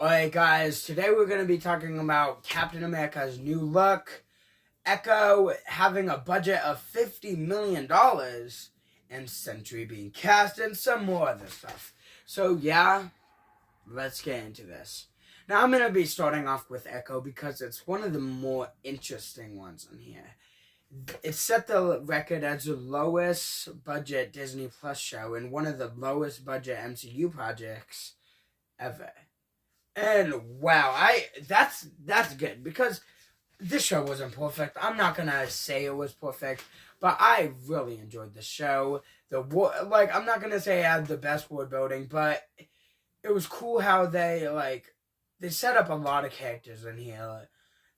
Alright guys, today we're going to be talking about Captain America's new look, Echo having a budget of $50 million, and Sentry being cast, and some more other stuff. So yeah, let's get into this. Now I'm going to be starting off with Echo because it's one of the more interesting ones in here. It set the record as the lowest budget Disney Plus show and one of the lowest budget MCU projects ever. And wow, that's good because this show wasn't perfect. I'm not gonna say it was perfect, but I really enjoyed the show. I'm not gonna say I had the best world building, but it was cool how they set up a lot of characters in here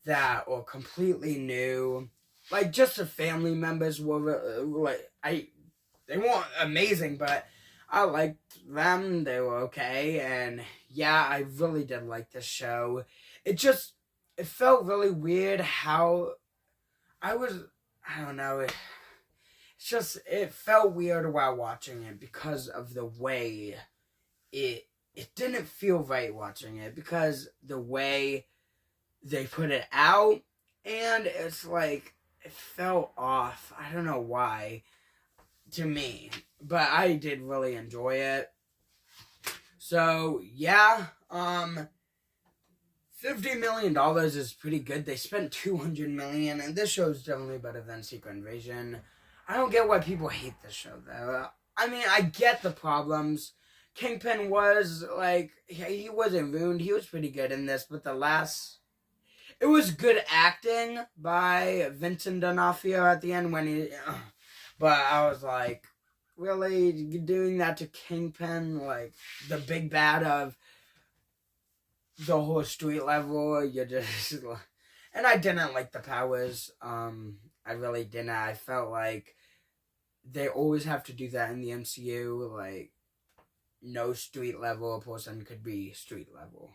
that were completely new. Like just the family members were they weren't amazing, but I liked them. They were okay, and yeah, I really did like this show. It felt really weird how I was. I don't know. It felt weird while watching it because of the way it didn't feel right watching it because the way they put it out, and it's like it felt off. I don't know why to me, but I did really enjoy it. So yeah, $50 million is pretty good. They spent $200 million, and this show is definitely better than Secret Invasion. I don't get why people hate this show though. I mean, I get the problems. Kingpin was he wasn't ruined. He was pretty good in this, but it was good acting by Vincent D'Onofrio at the end when he. But I was like, really doing that to Kingpin, like the big bad of the whole street level? You're just, and I didn't like the powers. I really didn't. I felt like they always have to do that in the MCU. Like, no street level person could be street level.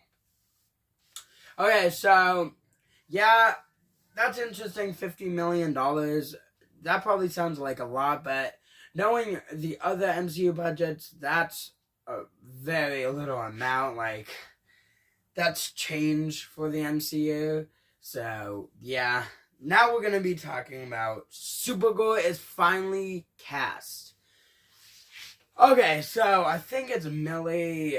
Okay, so yeah, that's interesting. $50 million. That probably sounds like a lot, but knowing the other MCU budgets, that's a very little amount. Like, that's change for the MCU. So, yeah. Now we're going to be talking about Supergirl is finally cast. Okay, so I think it's Millie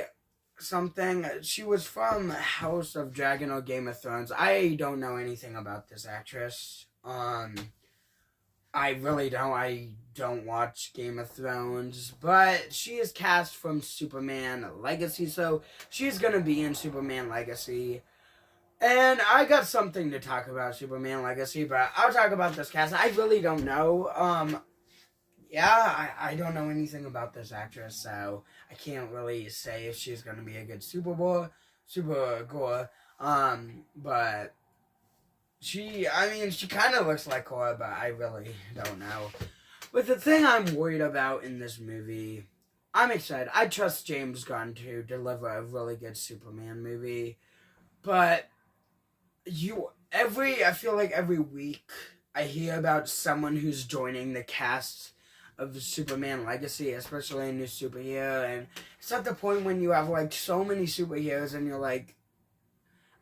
something. She was from House of Dragon or Game of Thrones. I don't know anything about this actress. I really don't. I don't watch Game of Thrones, but she is cast from Superman Legacy, so she's gonna be in Superman Legacy. And I got something to talk about Superman Legacy, but I'll talk about this cast. I really don't know. I don't know anything about this actress, so I can't really say if she's gonna be a good Supergirl. But she kind of looks like Cora, but I really don't know. But the thing I'm worried about in this movie, I'm excited. I trust James Gunn to deliver a really good Superman movie. But I feel like every week I hear about someone who's joining the cast of Superman Legacy, especially a new superhero. And it's at the point when you have like so many superheroes and you're like,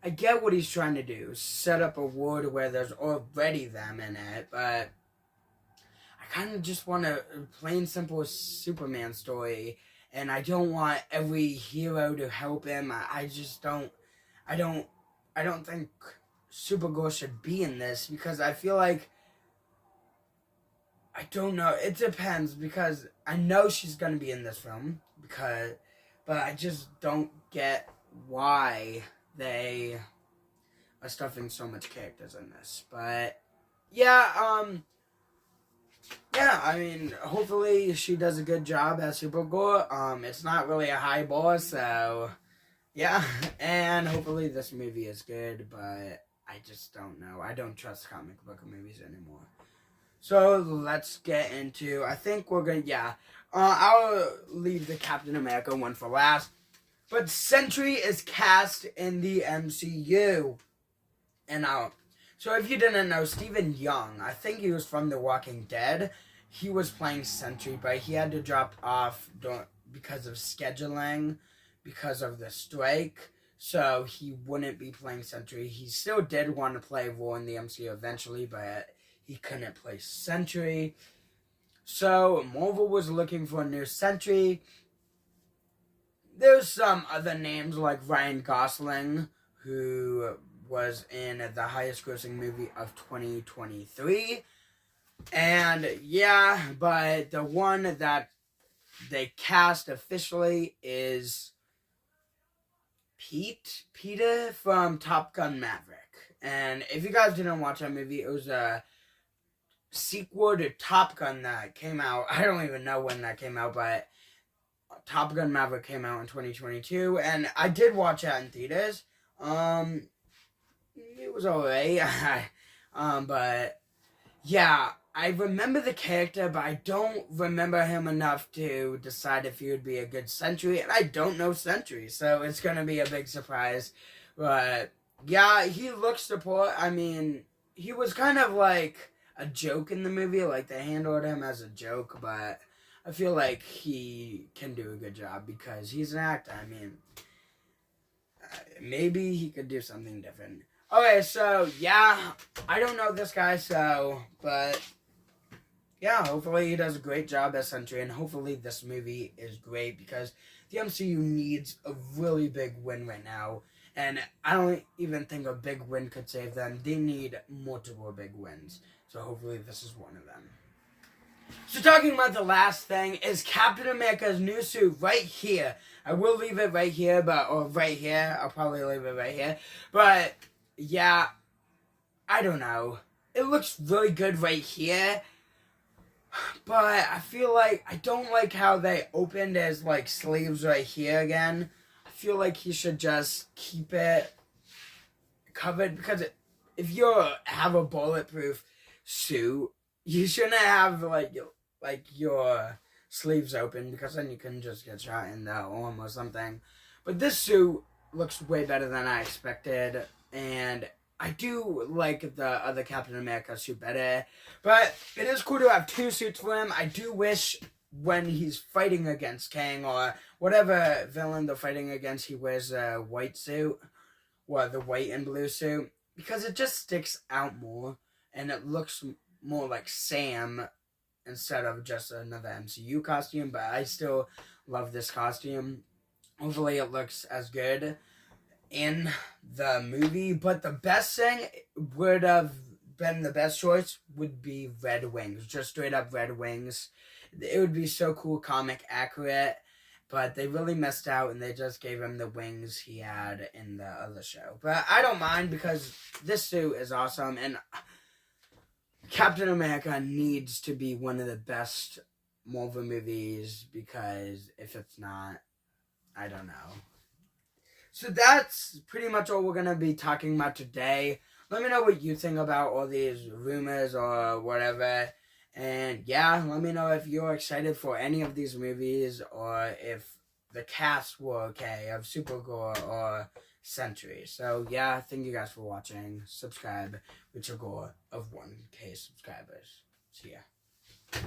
I get what he's trying to do, set up a world where there's already them in it, but I kind of just want a plain simple Superman story, and I don't want every hero to help him. I don't think Supergirl should be in this because I feel like, I don't know, it depends because I know she's going to be in this film but I just don't get why they are stuffing so much characters in this. But yeah, I mean, hopefully she does a good job as Supergirl. It's not really a high bar, so yeah, and hopefully this movie is good, but I just don't know. I don't trust comic book movies anymore. So let's get into, I think we're gonna, I'll leave the Captain America one for last. But Sentry is cast in the MCU. And so if you didn't know, Stephen Young, I think he was from The Walking Dead. He was playing Sentry, but he had to drop off because of scheduling, because of the strike. so he wouldn't be playing Sentry. He still did want to play a role in the MCU eventually, but he couldn't play Sentry. So Marvel was looking for a new Sentry. There's some other names like Ryan Gosling, who was in the highest grossing movie of 2023. And yeah, but the one that they cast officially is Peter from Top Gun Maverick. And if you guys didn't watch that movie, it was a sequel to Top Gun that came out. I don't even know when that came out, but Top Gun Maverick came out in 2022, and I did watch that in theaters. It was alright. But yeah, I remember the character, but I don't remember him enough to decide if he would be a good Sentry, and I don't know Sentry, so it's gonna be a big surprise. But yeah, he looks the part. I mean, he was kind of like a joke in the movie, like they handled him as a joke, but I feel like he can do a good job because he's an actor. I mean, maybe he could do something different. Okay, so yeah, I don't know this guy, but yeah, hopefully he does a great job as Sentry, and hopefully this movie is great because the MCU needs a really big win right now, and I don't even think a big win could save them. They need multiple big wins, so hopefully this is one of them. So talking about the last thing is Captain America's new suit right here. I will leave it right here, or right here. I'll probably leave it right here. But yeah, I don't know. It looks really good right here. But I feel like I don't like how they opened his like sleeves right here again. I feel like he should just keep it covered because if you have a bulletproof suit, you shouldn't have like your sleeves open because then you can just get shot in the arm or something. But this suit looks way better than I expected, and I do like the other Captain America suit better. But it is cool to have two suits for him. I do wish when he's fighting against Kang or whatever villain they're fighting against, he wears a white suit, or the white and blue suit, because it just sticks out more and it looks more like Sam instead of just another MCU costume. But I still love this costume. Hopefully it looks as good in the movie. But the best thing would have been the best choice would be red wings. Just straight up red wings. It would be so cool, comic accurate. But they really messed out and they just gave him the wings he had in the other show. But I don't mind because this suit is awesome, and Captain America needs to be one of the best Marvel movies because if it's not, I don't know. So that's pretty much all we're going to be talking about today. Let me know what you think about all these rumors or whatever. And yeah, let me know if you're excited for any of these movies or if the cast were okay of Supergirl or Sentry. So yeah, thank you guys for watching. Subscribe with your goal of 1K subscribers. See ya.